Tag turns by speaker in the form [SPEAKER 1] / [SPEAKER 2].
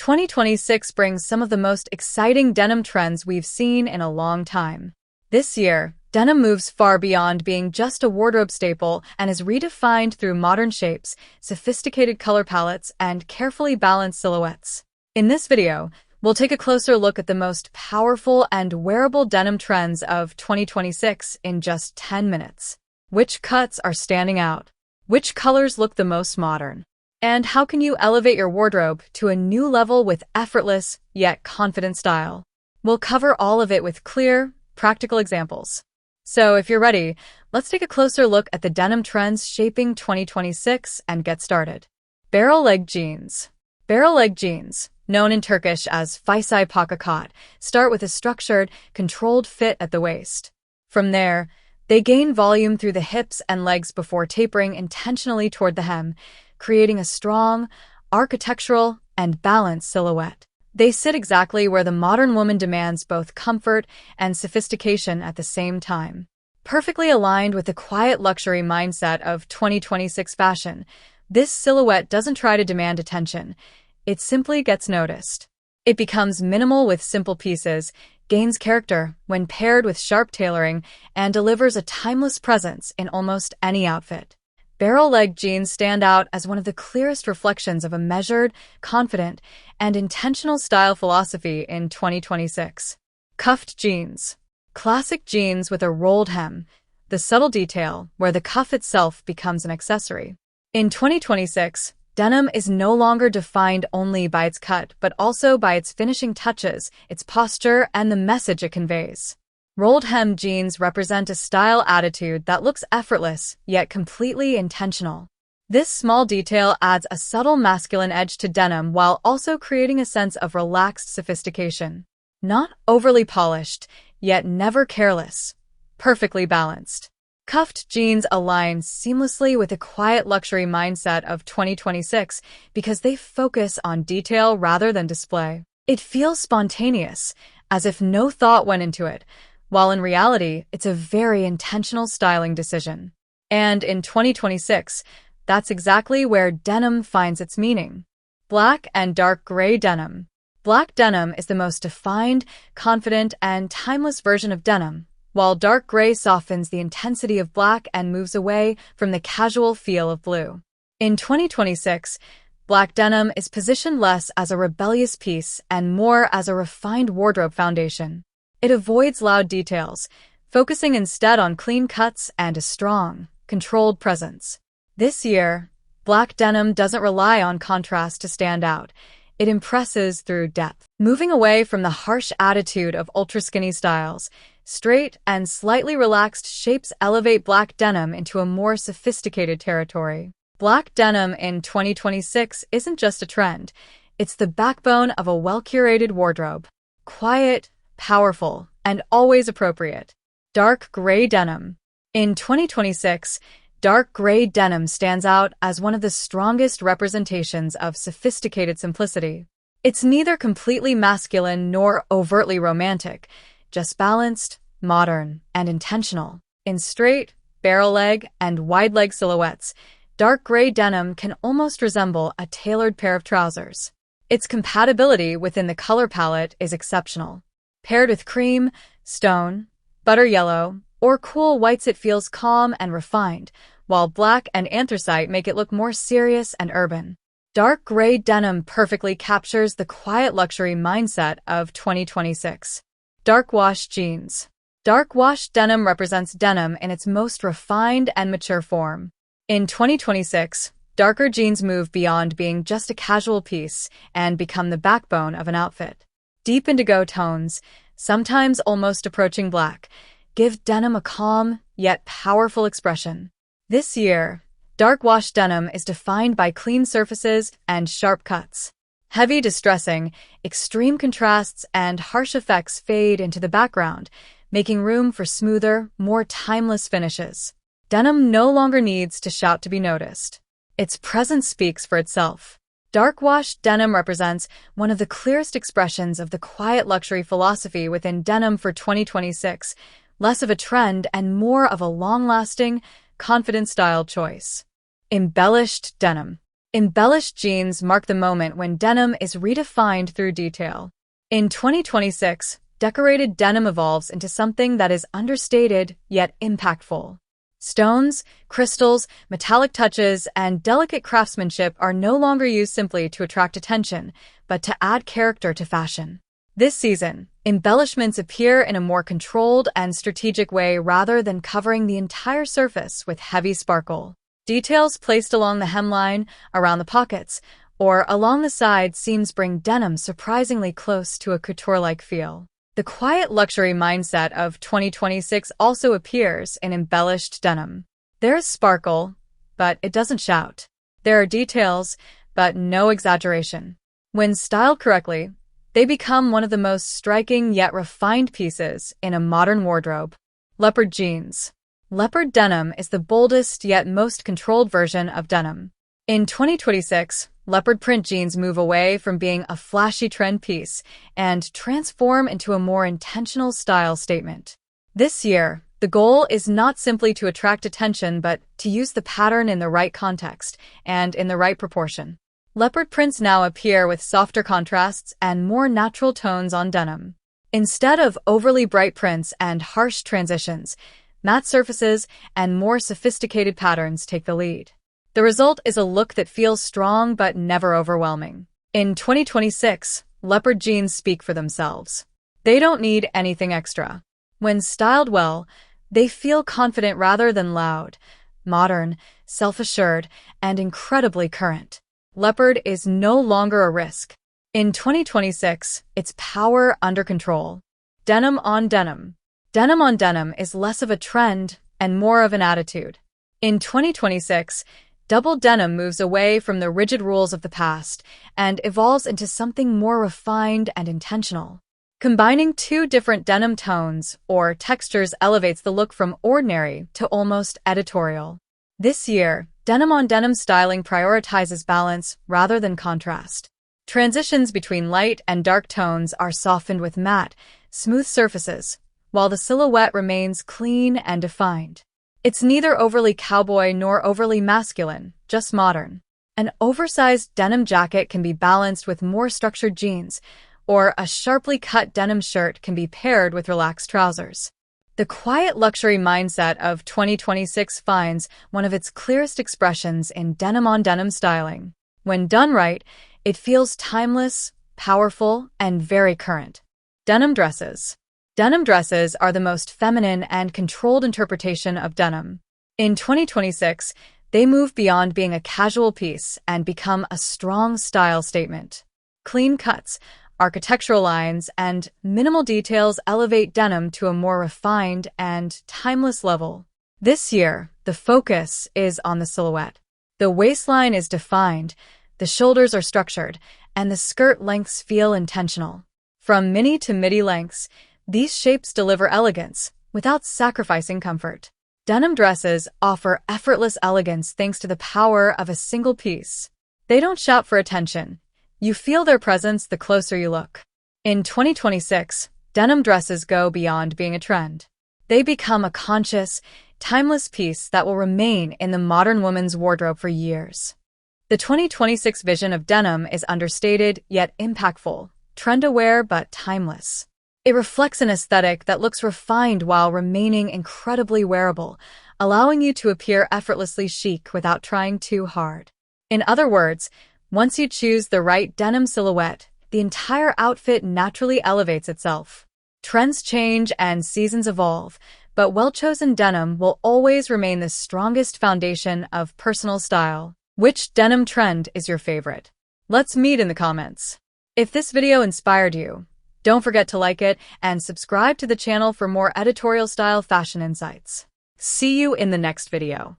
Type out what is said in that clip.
[SPEAKER 1] 2026 brings some of the most exciting denim trends we've seen in a long time. This year, denim moves far beyond being just a wardrobe staple and is redefined through modern shapes, sophisticated color palettes, and carefully balanced silhouettes. In this video, we'll take a closer look at the most powerful and wearable denim trends of 2026 in just 10 minutes. Which cuts are standing out? Which colors look the most modern? And how can you elevate your wardrobe to a new level with effortless, yet confident style? We'll cover all of it with clear, practical examples. So if you're ready, let's take a closer look at the denim trends shaping 2026 and get started. Barrel leg jeans. Barrel leg jeans, known in Turkish as faisai pakakat, start with a structured, controlled fit at the waist. From there, they gain volume through the hips and legs before tapering intentionally toward the hem, creating a strong, architectural, and balanced silhouette. They sit exactly where the modern woman demands both comfort and sophistication at the same time. Perfectly aligned with the quiet luxury mindset of 2026 fashion, this silhouette doesn't try to demand attention. It simply gets noticed. It becomes minimal with simple pieces, gains character when paired with sharp tailoring, and delivers a timeless presence in almost any outfit. Barrel leg jeans stand out as one of the clearest reflections of a measured, confident, and intentional style philosophy in 2026. Cuffed jeans. Classic jeans with a rolled hem, the subtle detail where the cuff itself becomes an accessory. In 2026, denim is no longer defined only by its cut, but also by its finishing touches, its posture, and the message it conveys. Rolled hem jeans represent a style attitude that looks effortless, yet completely intentional. This small detail adds a subtle masculine edge to denim while also creating a sense of relaxed sophistication. Not overly polished, yet never careless. Perfectly balanced. Cuffed jeans align seamlessly with the quiet luxury mindset of 2026 because they focus on detail rather than display. It feels spontaneous, as if no thought went into it, while in reality, it's a very intentional styling decision. And in 2026, that's exactly where denim finds its meaning. Black and dark gray denim. Black denim is the most defined, confident, and timeless version of denim, while dark gray softens the intensity of black and moves away from the casual feel of blue. In 2026, black denim is positioned less as a rebellious piece and more as a refined wardrobe foundation. It avoids loud details, focusing instead on clean cuts and a strong, controlled presence. This year, black denim doesn't rely on contrast to stand out. It impresses through depth. Moving away from the harsh attitude of ultra-skinny styles, straight and slightly relaxed shapes elevate black denim into a more sophisticated territory. Black denim in 2026 isn't just a trend. It's the backbone of a well-curated wardrobe. Quiet, powerful, and always appropriate. Dark gray denim. In 2026, dark gray denim stands out as one of the strongest representations of sophisticated simplicity. It's neither completely masculine nor overtly romantic, just balanced, modern, and intentional. In straight, barrel leg, and wide leg silhouettes, dark gray denim can almost resemble a tailored pair of trousers. Its compatibility within the color palette is exceptional. Paired with cream, stone, butter yellow, or cool whites, it feels calm and refined, while black and anthracite make it look more serious and urban. Dark gray denim perfectly captures the quiet luxury mindset of 2026. Dark wash jeans. Dark wash denim represents denim in its most refined and mature form. In 2026, darker jeans move beyond being just a casual piece and become the backbone of an outfit. Deep indigo tones, sometimes almost approaching black, give denim a calm, yet powerful expression. This year, dark wash denim is defined by clean surfaces and sharp cuts. Heavy distressing, extreme contrasts, and harsh effects fade into the background, making room for smoother, more timeless finishes. Denim no longer needs to shout to be noticed. Its presence speaks for itself. Dark wash denim represents one of the clearest expressions of the quiet luxury philosophy within denim for 2026, less of a trend and more of a long-lasting, confident style choice. Embellished denim. Embellished jeans mark the moment when denim is redefined through detail. In 2026, decorated denim evolves into something that is understated yet impactful. Stones, crystals, metallic touches, and delicate craftsmanship are no longer used simply to attract attention, but to add character to fashion. This season, embellishments appear in a more controlled and strategic way rather than covering the entire surface with heavy sparkle. Details placed along the hemline, around the pockets, or along the side seams bring denim surprisingly close to a couture-like feel. The quiet luxury mindset of 2026 also appears in embellished denim. There is sparkle, but it doesn't shout. There are details, but no exaggeration. When styled correctly, they become one of the most striking yet refined pieces in a modern wardrobe. Leopard jeans. Leopard denim is the boldest yet most controlled version of denim. In 2026, leopard print jeans move away from being a flashy trend piece and transform into a more intentional style statement. This year, the goal is not simply to attract attention but to use the pattern in the right context and in the right proportion. Leopard prints now appear with softer contrasts and more natural tones on denim. Instead of overly bright prints and harsh transitions, matte surfaces and more sophisticated patterns take the lead. The result is a look that feels strong but never overwhelming. In 2026, leopard jeans speak for themselves. They don't need anything extra. When styled well, they feel confident rather than loud, modern, self-assured, and incredibly current. Leopard is no longer a risk. In 2026, it's power under control. Denim on denim. Denim on denim is less of a trend and more of an attitude. In 2026, double denim moves away from the rigid rules of the past and evolves into something more refined and intentional. Combining two different denim tones or textures elevates the look from ordinary to almost editorial. This year, denim on denim styling prioritizes balance rather than contrast. Transitions between light and dark tones are softened with matte, smooth surfaces, while the silhouette remains clean and defined. It's neither overly cowboy nor overly masculine, just modern. An oversized denim jacket can be balanced with more structured jeans, or a sharply cut denim shirt can be paired with relaxed trousers. The quiet luxury mindset of 2026 finds one of its clearest expressions in denim on denim styling. When done right, it feels timeless, powerful, and very current. Denim dresses. Denim dresses are the most feminine and controlled interpretation of denim. In 2026, they move beyond being a casual piece and become a strong style statement. Clean cuts, architectural lines, and minimal details elevate denim to a more refined and timeless level. This year, the focus is on the silhouette. The waistline is defined, the shoulders are structured, and the skirt lengths feel intentional. From mini to midi lengths, these shapes deliver elegance without sacrificing comfort. Denim dresses offer effortless elegance thanks to the power of a single piece. They don't shout for attention. You feel their presence the closer you look. In 2026, denim dresses go beyond being a trend. They become a conscious, timeless piece that will remain in the modern woman's wardrobe for years. The 2026 vision of denim is understated yet impactful, trend-aware but timeless. It reflects an aesthetic that looks refined while remaining incredibly wearable, allowing you to appear effortlessly chic without trying too hard. In other words, once you choose the right denim silhouette, the entire outfit naturally elevates itself. Trends change and seasons evolve, but well-chosen denim will always remain the strongest foundation of personal style. Which denim trend is your favorite? Let's meet in the comments. If this video inspired you, don't forget to like it and subscribe to the channel for more editorial style fashion insights. See you in the next video.